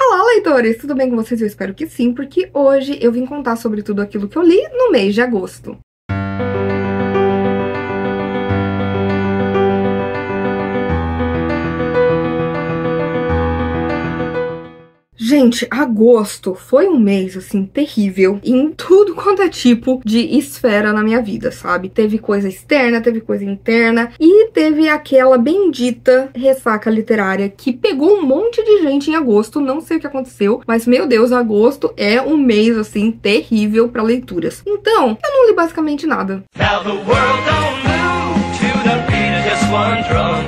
Olá, leitores! Tudo bem com vocês? Eu espero que sim, porque hoje eu vim contar sobre tudo aquilo que eu li no mês de agosto. Gente, agosto foi um mês, assim, terrível em tudo quanto é tipo de esfera na minha vida, sabe? Teve coisa externa, teve coisa interna e teve aquela bendita ressaca literária que pegou um monte de gente em agosto, não sei o que aconteceu, mas, meu Deus, agosto é um mês, assim, terrível pra leituras. Então, eu não li basicamente nada.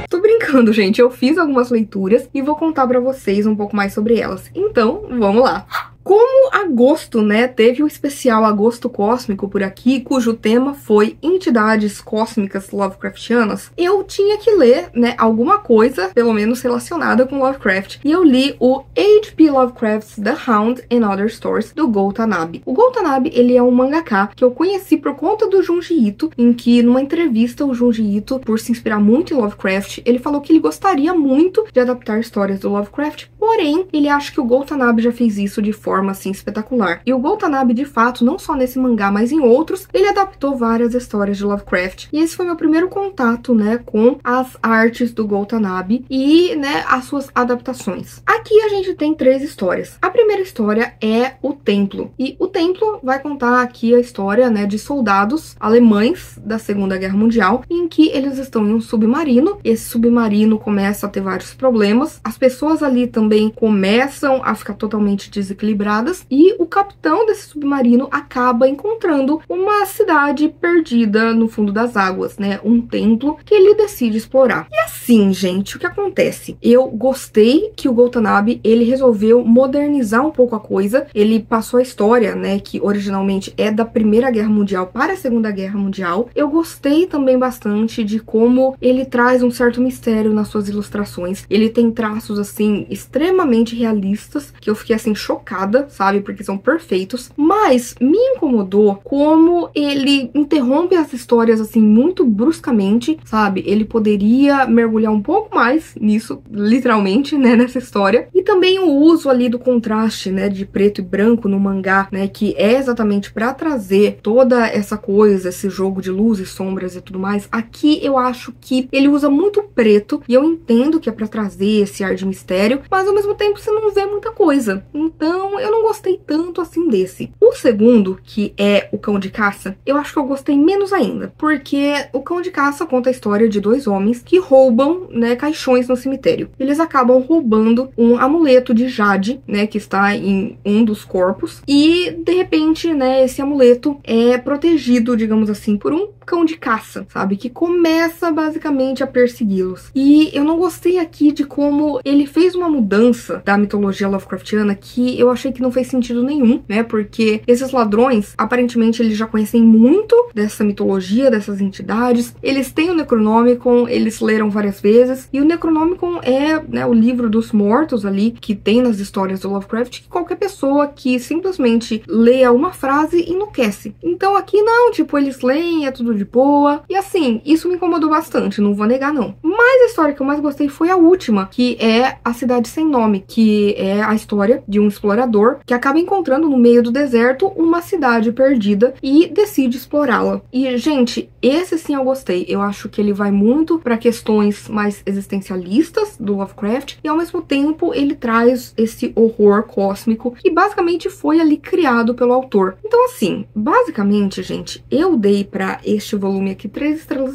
Tô brincando, gente. Eu fiz algumas leituras e vou contar pra vocês um pouco mais sobre elas. Então, vamos lá! Como agosto, né, teve o especial Agosto Cósmico por aqui, cujo tema foi entidades cósmicas Lovecraftianas, eu tinha que ler, né, alguma coisa, pelo menos relacionada com Lovecraft, e eu li o H.P. Lovecraft's The Hound and Other Stories, do Go Tanabe. O Go Tanabe, ele é um mangaka que eu conheci por conta do Junji Ito, em que, numa entrevista, o Junji Ito, por se inspirar muito em Lovecraft, ele falou que ele gostaria muito de adaptar histórias do Lovecraft, porém, ele acha que o Go Tanabe já fez isso de forma assim espetacular. E o Go Tanabe, de fato, não só nesse mangá, mas em outros, ele adaptou várias histórias de Lovecraft. E esse foi meu primeiro contato, né, com as artes do Go Tanabe e, né, as suas adaptações. Aqui a gente tem 3 histórias. A primeira história é O Templo. E O Templo vai contar aqui a história, né, de soldados alemães da Segunda Guerra Mundial, em que eles estão em um submarino. Esse submarino começa a ter vários problemas. As pessoas ali também começam a ficar totalmente desequilibradas e o capitão desse submarino acaba encontrando uma cidade perdida no fundo das águas, né? Um templo que ele decide explorar. E assim, gente, o que acontece? Eu gostei que o Go Tanabe, ele resolveu modernizar um pouco a coisa. Ele passou a história, né, que originalmente é da Primeira Guerra Mundial para a Segunda Guerra Mundial. Eu gostei também bastante de como ele traz um certo mistério nas suas ilustrações. Ele tem traços, assim, extremamente realistas, que eu fiquei, assim, chocada, sabe, porque são perfeitos, mas me incomodou como ele interrompe as histórias, assim, muito bruscamente, sabe, ele poderia mergulhar um pouco mais nisso, literalmente, né, nessa história, e também o uso ali do contraste, né, de preto e branco no mangá, né, que é exatamente pra trazer toda essa coisa, esse jogo de luzes, sombras e tudo mais. Aqui eu acho que ele usa muito preto, e eu entendo que é pra trazer esse ar de mistério, mas ao mesmo tempo você não vê muita coisa, então eu não gostei tanto assim desse. O segundo, que é O Cão de Caça, eu acho que eu gostei menos ainda, porque O Cão de Caça conta a história de 2 homens que roubam, né, caixões no cemitério. Eles acabam roubando um amuleto de jade, né, que está em um dos corpos, e de repente, né, esse amuleto é protegido, digamos assim, por um cão de caça, sabe, que começa basicamente a persegui-los. E eu não gostei aqui de como ele fez uma mudança da mitologia Lovecraftiana que eu achei que não fez sentido nenhum, né, porque esses ladrões, aparentemente, eles já conhecem muito dessa mitologia, dessas entidades, eles têm o Necronomicon, eles leram várias vezes, e o Necronomicon é, né, o livro dos mortos ali, que tem nas histórias do Lovecraft, que qualquer pessoa que simplesmente leia uma frase enlouquece. Então aqui não, tipo, eles leem, é tudo de boa, e assim, isso me incomodou bastante, não vou negar não. Mas a história que eu mais gostei foi a última, que é A Cidade Sem Nome, que é a história de um explorador que acaba encontrando no meio do deserto uma cidade perdida e decide explorá-la. E, gente, esse sim eu gostei. Eu acho que ele vai muito para questões mais existencialistas do Lovecraft e, ao mesmo tempo, ele traz esse horror cósmico que basicamente foi ali criado pelo autor. Então, assim, basicamente, gente, eu dei para este volume aqui 3,5 estrelas,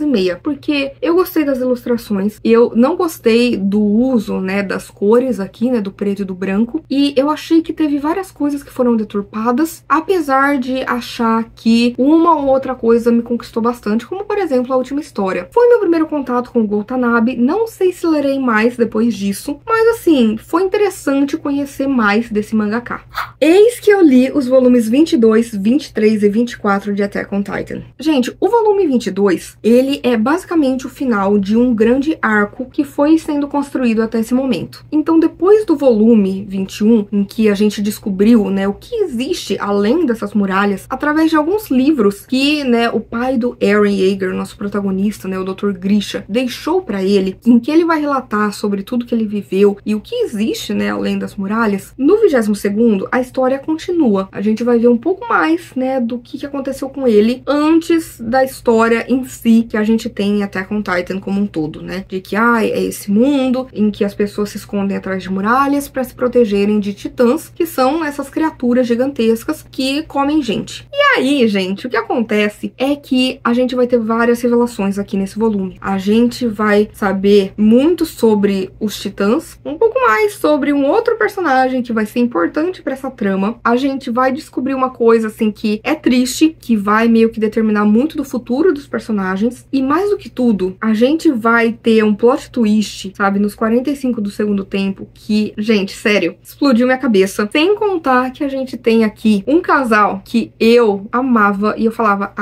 porque eu gostei das ilustrações, eu não gostei do uso, né, das cores aqui, né, do preto e do branco, e eu achei que teve várias coisas que foram deturpadas, apesar de achar que uma ou outra coisa me conquistou bastante, como por exemplo a última história. Foi meu primeiro contato com o Go Tanabe, não sei se lerei mais depois disso, mas assim, foi interessante conhecer mais desse mangaka. Eis que eu li os volumes 22, 23 e 24 de Attack on Titan. Gente, o volume 22, ele é basicamente o final de um grande arco que foi sendo construído até esse momento. Então, depois do volume 21, em que a gente descobriu, né, o que existe além dessas muralhas, através de alguns livros que, né, o pai do Eren Yeager, nosso protagonista, né, o Dr. Grisha, deixou pra ele, em que ele vai relatar sobre tudo que ele viveu e o que existe, né, além das muralhas. No 22º, a história continua. A gente vai ver um pouco mais, né, do que aconteceu com ele antes da história em si que a gente tem em Attack on Titan como um todo, né? De que, é esse mundo em que as pessoas se escondem atrás de muralhas para se protegerem de titãs, que são essas criaturas gigantescas que comem gente. E aí, gente, o que acontece é que a gente vai ter várias revelações aqui nesse volume. A gente vai saber muito sobre os titãs, um pouco mais sobre um outro personagem que vai ser importante para essa trama. A gente vai descobrir uma coisa, assim, que é triste, que vai meio que determinar muito do futuro dos personagens. E mais do que tudo, a gente vai ter um plot twist, sabe, nos 45 do segundo tempo, que, gente, sério, explodiu minha cabeça. Sem contar que a gente tem aqui um casal que eu amava e eu falava,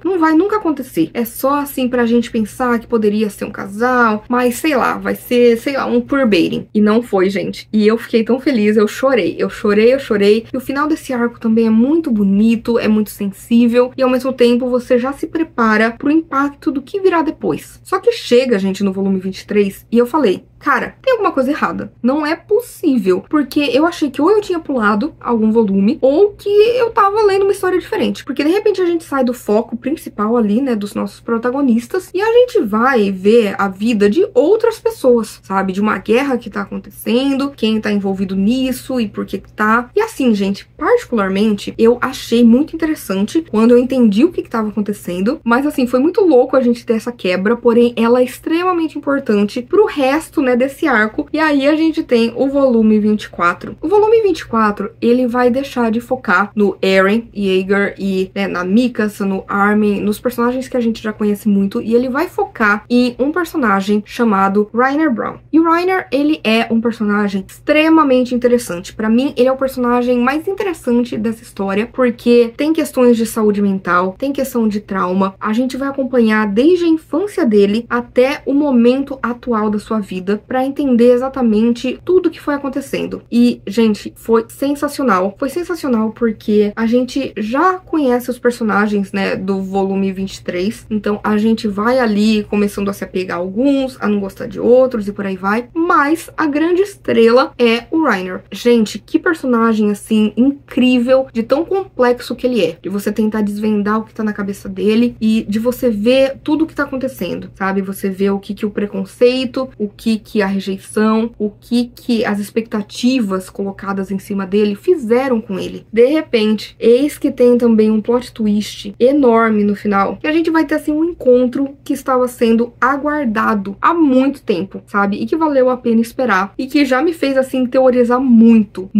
não vai nunca acontecer. É só, assim, pra gente pensar que poderia ser um casal, mas sei lá, vai ser, sei lá, um queerbaiting. E não foi, gente. E eu fiquei tão feliz, eu chorei. E o final desse arco também é muito bonito, é muito sensível e ao mesmo tempo você já se prepara pro impacto do que virá depois. Só que chega, gente, no volume 23 e eu falei, cara, tem alguma coisa errada. Não é possível. Porque eu achei que ou eu tinha pulado algum volume, ou que eu tava lendo uma história diferente. Porque de repente a gente sai do foco principal ali, né, dos nossos protagonistas, e a gente vai ver a vida de outras pessoas, sabe? De uma guerra que tá acontecendo, quem tá envolvido nisso e por que tá. E assim, gente, particularmente, eu achei muito interessante quando eu entendi o que tava acontecendo. Mas assim, foi muito louco a gente ter essa quebra, porém ela é extremamente importante pro resto, né, desse arco. E aí a gente tem o volume 24. O volume 24, ele vai deixar de focar no Eren Yeager e, né, na Mikasa, no Armin, nos personagens que a gente já conhece muito, e ele vai focar em um personagem chamado Reiner Braun. E o Reiner, ele é um personagem extremamente interessante. Pra mim, ele é o personagem mais interessante dessa história, porque tem questões de saúde mental, tem questão de trauma. A gente vai acompanhar desde a infância dele até o momento atual da sua vida, pra entender exatamente tudo que foi acontecendo. E, gente, foi sensacional. Foi sensacional porque a gente já conhece os personagens, né, do volume 23. Então, a gente vai ali começando a se apegar a alguns, a não gostar de outros e por aí vai. Mas a grande estrela é o Reiner. Gente, que personagem, assim, incrível, de tão complexo que ele é. De você tentar desvendar o que tá na cabeça dele e de você ver tudo o que tá acontecendo, sabe? Você vê o que o preconceito, o que a rejeição, o que as expectativas colocadas em cima dele fizeram com ele. De repente, eis que tem também um plot twist enorme no final, que a gente vai ter, assim, um encontro que estava sendo aguardado há muito tempo, sabe? E que valeu a pena esperar e que já me fez, assim, teorizar muito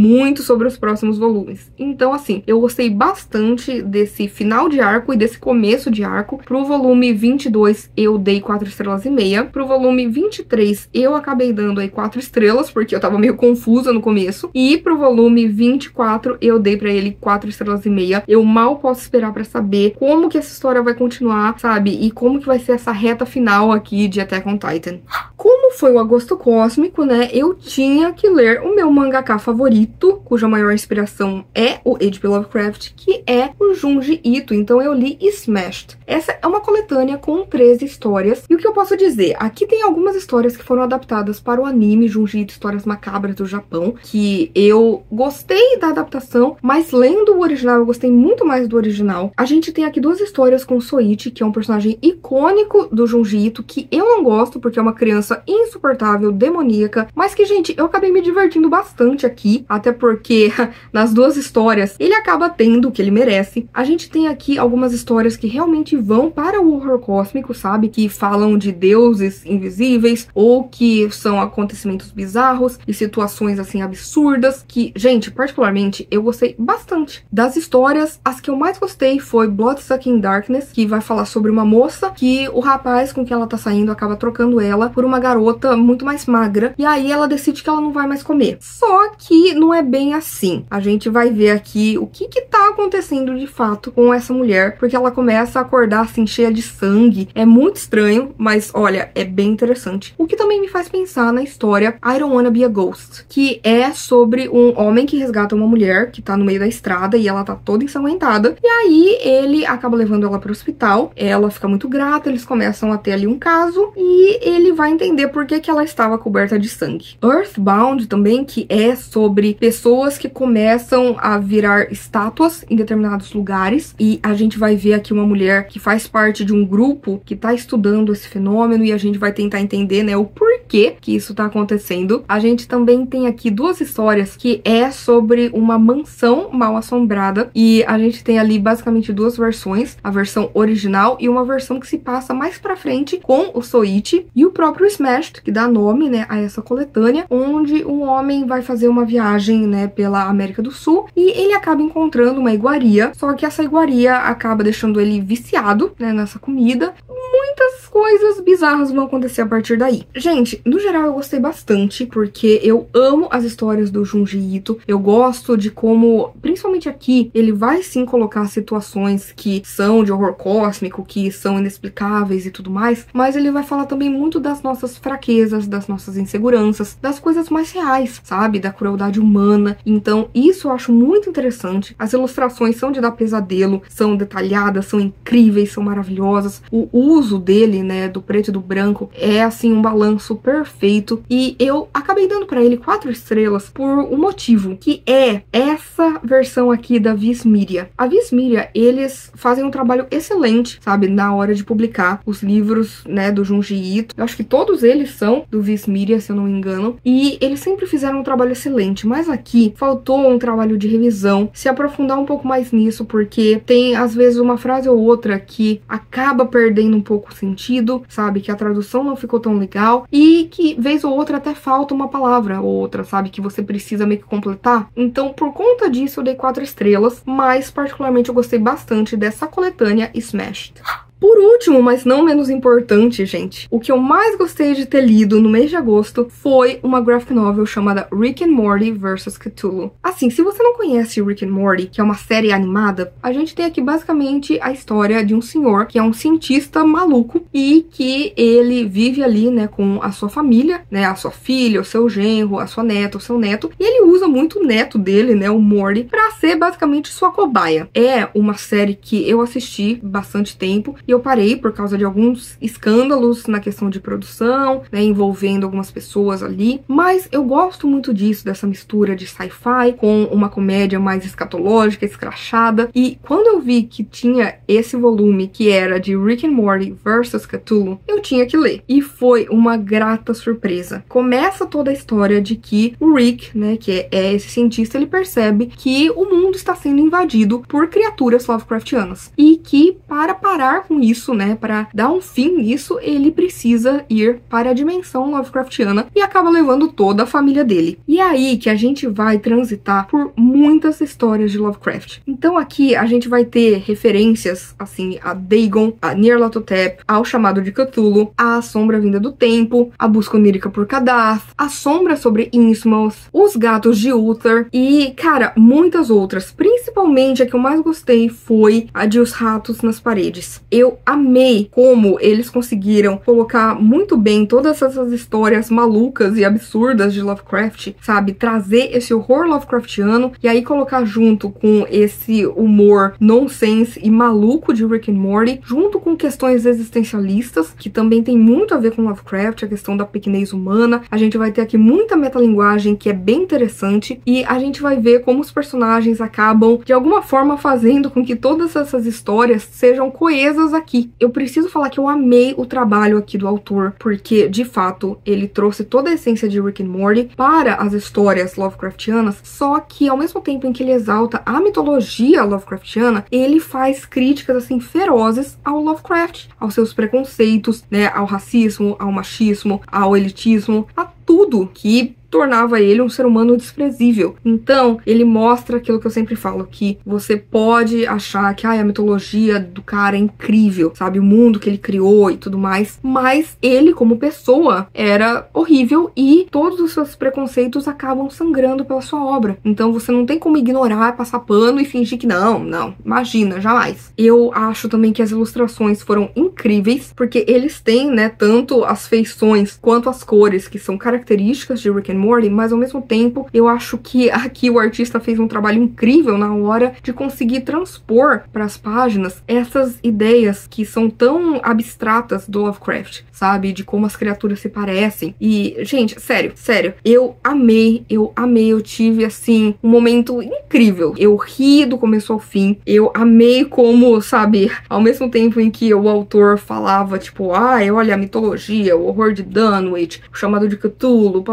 sobre os próximos volumes. Então, assim, eu gostei bastante desse final de arco e desse começo de arco. Pro volume 22, eu dei 4,5 estrelas. Pro volume 23, eu acabei dando aí 4 estrelas, porque eu tava meio confusa no começo. E pro volume 24, eu dei pra ele 4,5 estrelas. Eu mal posso esperar pra saber como que essa história vai continuar, sabe? E como que vai ser essa reta final aqui de Attack on Titan. Como foi o Agosto Cósmico, né? Eu tinha que ler o meu mangaka favorito, cuja maior inspiração é o H.P. Lovecraft, que é o Junji Ito. Então eu li Smashed. Essa é uma coletânea com 13 histórias. E o que eu posso dizer? Aqui tem algumas histórias que foram adaptadas para o anime Junji Ito, Histórias Macabras do Japão, que eu gostei da adaptação, mas lendo o original eu gostei muito mais do original. A gente tem aqui 2 histórias com Soichi, que é um personagem icônico do Junji Ito, que eu não gosto porque é uma criança insuportável, demoníaca, mas que, gente, eu acabei me divertindo bastante aqui, até porque nas 2 histórias ele acaba tendo o que ele merece. A gente tem aqui algumas histórias que realmente vão para o horror cósmico, sabe? Que falam de deuses invisíveis ou que são acontecimentos bizarros e situações, assim, absurdas, que, gente, particularmente, eu gostei bastante. Das histórias, as que eu mais gostei foi Bloodsucking Darkness, que vai falar sobre uma moça que o rapaz com quem ela tá saindo acaba trocando ela por uma garota garota muito mais magra, e aí ela decide que ela não vai mais comer. Só que não é bem assim. A gente vai ver aqui o que tá acontecendo de fato com essa mulher, porque ela começa a acordar assim cheia de sangue. É muito estranho, mas olha, é bem interessante. O que também me faz pensar na história I Don't Wanna Be a Ghost, que é sobre um homem que resgata uma mulher que tá no meio da estrada e ela tá toda ensanguentada, e aí ele acaba levando ela pro hospital, ela fica muito grata, eles começam a ter ali um caso, e ele vai entender por que ela estava coberta de sangue. Earthbound também, que é sobre pessoas que começam a virar estátuas em determinados lugares, e a gente vai ver aqui uma mulher que faz parte de um grupo que tá estudando esse fenômeno, e a gente vai tentar entender, né, o porquê que isso tá acontecendo. A gente também tem aqui duas histórias que é sobre uma mansão mal assombrada, e a gente tem ali basicamente duas versões, a versão original e uma versão que se passa mais pra frente com o Soichi e o próprio Smashed, que dá nome, né, a essa coletânea, onde um homem vai fazer uma viagem, né, pela América do Sul, e ele acaba encontrando uma iguaria, só que essa iguaria acaba deixando ele viciado, né, nessa comida. Muitas coisas bizarras vão acontecer a partir daí. Gente, no geral eu gostei bastante, porque eu amo as histórias do Junji Ito. Eu gosto de como, principalmente aqui, ele vai sim colocar situações que são de horror cósmico, que são inexplicáveis e tudo mais, mas ele vai falar também muito das nossas fraquezas, das nossas inseguranças, das coisas mais reais, sabe? Da crueldade humana. Então, isso eu acho muito interessante. As ilustrações são de dar pesadelo, são detalhadas, são incríveis, são maravilhosas. O uso dele, né, do preto e do branco, é assim um balanço perfeito, e eu acabei dando pra ele 4 estrelas por um motivo, que é essa versão aqui da Viz Media. A Viz Media, eles fazem um trabalho excelente, sabe, na hora de publicar os livros, né, do Junji Ito. Eu acho que todos eles são do Viz Media, se eu não me engano, e eles sempre fizeram um trabalho excelente, mas aqui faltou um trabalho de revisão, se aprofundar um pouco mais nisso, porque tem às vezes uma frase ou outra que acaba perdendo um pouco o sentido, sabe, que a tradução não ficou tão legal, e que vez ou outra até falta uma palavra ou outra, sabe, que você precisa meio que completar. Então, por conta disso, eu dei 4 estrelas, mas particularmente eu gostei bastante dessa coletânea Smashed. Por último, mas não menos importante, gente, o que eu mais gostei de ter lido no mês de agosto foi uma graphic novel chamada Rick and Morty vs Cthulhu. Assim, se você não conhece Rick and Morty, que é uma série animada, a gente tem aqui basicamente a história de um senhor que é um cientista maluco e que ele vive ali, né, com a sua família, né, a sua filha, o seu genro, a sua neta, o seu neto, e ele usa muito o neto dele, né, o Morty, pra ser basicamente sua cobaia. É uma série que eu assisti bastante tempo, e eu parei por causa de alguns escândalos na questão de produção, né, envolvendo algumas pessoas ali, mas eu gosto muito disso, dessa mistura de sci-fi com uma comédia mais escatológica, escrachada, e quando eu vi que tinha esse volume que era de Rick and Morty vs Cthulhu, eu tinha que ler, e foi uma grata surpresa. Começa toda a história de que o Rick, né, que é esse cientista, ele percebe que o mundo está sendo invadido por criaturas Lovecraftianas, e que para parar com isso, né, para dar um fim nisso, ele precisa ir para a dimensão Lovecraftiana e acaba levando toda a família dele. E é aí que a gente vai transitar por muitas histórias de Lovecraft. Então aqui a gente vai ter referências, assim, a Dagon, a Nyarlathotep, ao chamado de Cthulhu, a Sombra Vinda do Tempo, a busca onírica por Kadath, a Sombra sobre Innsmouth, os Gatos de Uther e, cara, muitas outras. Principalmente a que eu mais gostei foi a de Os Ratos nas Paredes. Eu amei como eles conseguiram colocar muito bem todas essas histórias malucas e absurdas de Lovecraft, sabe? Trazer esse horror Lovecraftiano e aí colocar junto com esse humor nonsense e maluco de Rick and Morty, junto com questões existencialistas, que também tem muito a ver com Lovecraft, a questão da pequenez humana. A gente vai ter aqui muita metalinguagem que é bem interessante e a gente vai ver como os personagens acabam, de alguma forma, fazendo com que todas essas histórias sejam coesas aqui. Eu preciso falar que eu amei o trabalho aqui do autor, porque, de fato, ele trouxe toda a essência de Rick and Morty para as histórias Lovecraftianas, só que, ao mesmo tempo em que ele exalta a mitologia Lovecraftiana, ele faz críticas, assim, ferozes ao Lovecraft, aos seus preconceitos, né, ao racismo, ao machismo, ao elitismo, a tudo que tornava ele um ser humano desprezível. Então, ele mostra aquilo que eu sempre falo, que você pode achar que a mitologia do cara é incrível, sabe? O mundo que ele criou e tudo mais, mas ele, como pessoa, era horrível e todos os seus preconceitos acabam sangrando pela sua obra. Então, você não tem como ignorar, passar pano e fingir que não, imagina, jamais. Eu acho também que as ilustrações foram incríveis, porque eles têm, né, tanto as feições quanto as cores que são características de Rick and Morty, mas ao mesmo tempo eu acho que aqui o artista fez um trabalho incrível na hora de conseguir transpor para as páginas essas ideias que são tão abstratas do Lovecraft, sabe? De como as criaturas se parecem. E, gente, sério, eu amei, eu tive, assim, um momento incrível. Eu ri do começo ao fim, eu amei como, sabe, ao mesmo tempo em que o autor falava, tipo, olha a mitologia, o horror de Dunwich, o chamado de Cthulhu,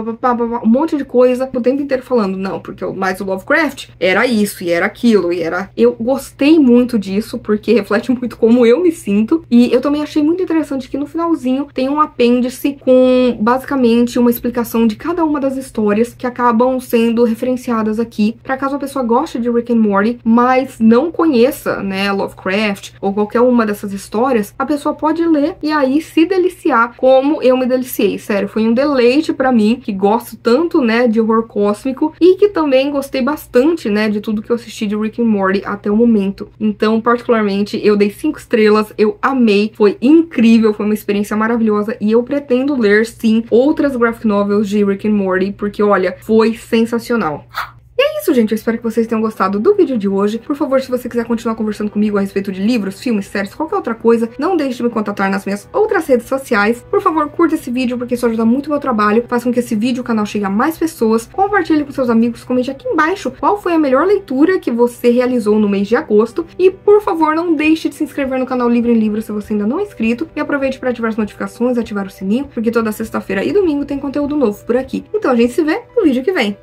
um monte de coisa, o tempo inteiro falando, não, porque mais o Lovecraft era isso, e era aquilo, e era... Eu gostei muito disso, porque reflete muito como eu me sinto, e eu também achei muito interessante que no finalzinho tem um apêndice com, basicamente, uma explicação de cada uma das histórias que acabam sendo referenciadas aqui, para caso a pessoa goste de Rick and Morty, mas não conheça, né, Lovecraft, ou qualquer uma dessas histórias, a pessoa pode ler e aí se deliciar como eu me deliciei. Sério, foi um deleite pra mim, que gosto tanto, né, de horror cósmico, e que também gostei bastante, né, de tudo que eu assisti de Rick and Morty até o momento. Então, particularmente, eu dei 5 estrelas, eu amei, foi incrível, foi uma experiência maravilhosa, e eu pretendo ler, sim, outras graphic novels de Rick and Morty, porque, olha, foi sensacional. E é isso, gente. Eu espero que vocês tenham gostado do vídeo de hoje. Por favor, se você quiser continuar conversando comigo a respeito de livros, filmes, séries, qualquer outra coisa, não deixe de me contatar nas minhas outras redes sociais. Por favor, curta esse vídeo, porque isso ajuda muito o meu trabalho. Faça com que esse vídeo, o canal, chegue a mais pessoas. Compartilhe com seus amigos. Comente aqui embaixo qual foi a melhor leitura que você realizou no mês de agosto. E, por favor, não deixe de se inscrever no canal Livro em Livro se você ainda não é inscrito. E aproveite para ativar as notificações, ativar o sininho, porque toda sexta-feira e domingo tem conteúdo novo por aqui. Então a gente se vê no vídeo que vem.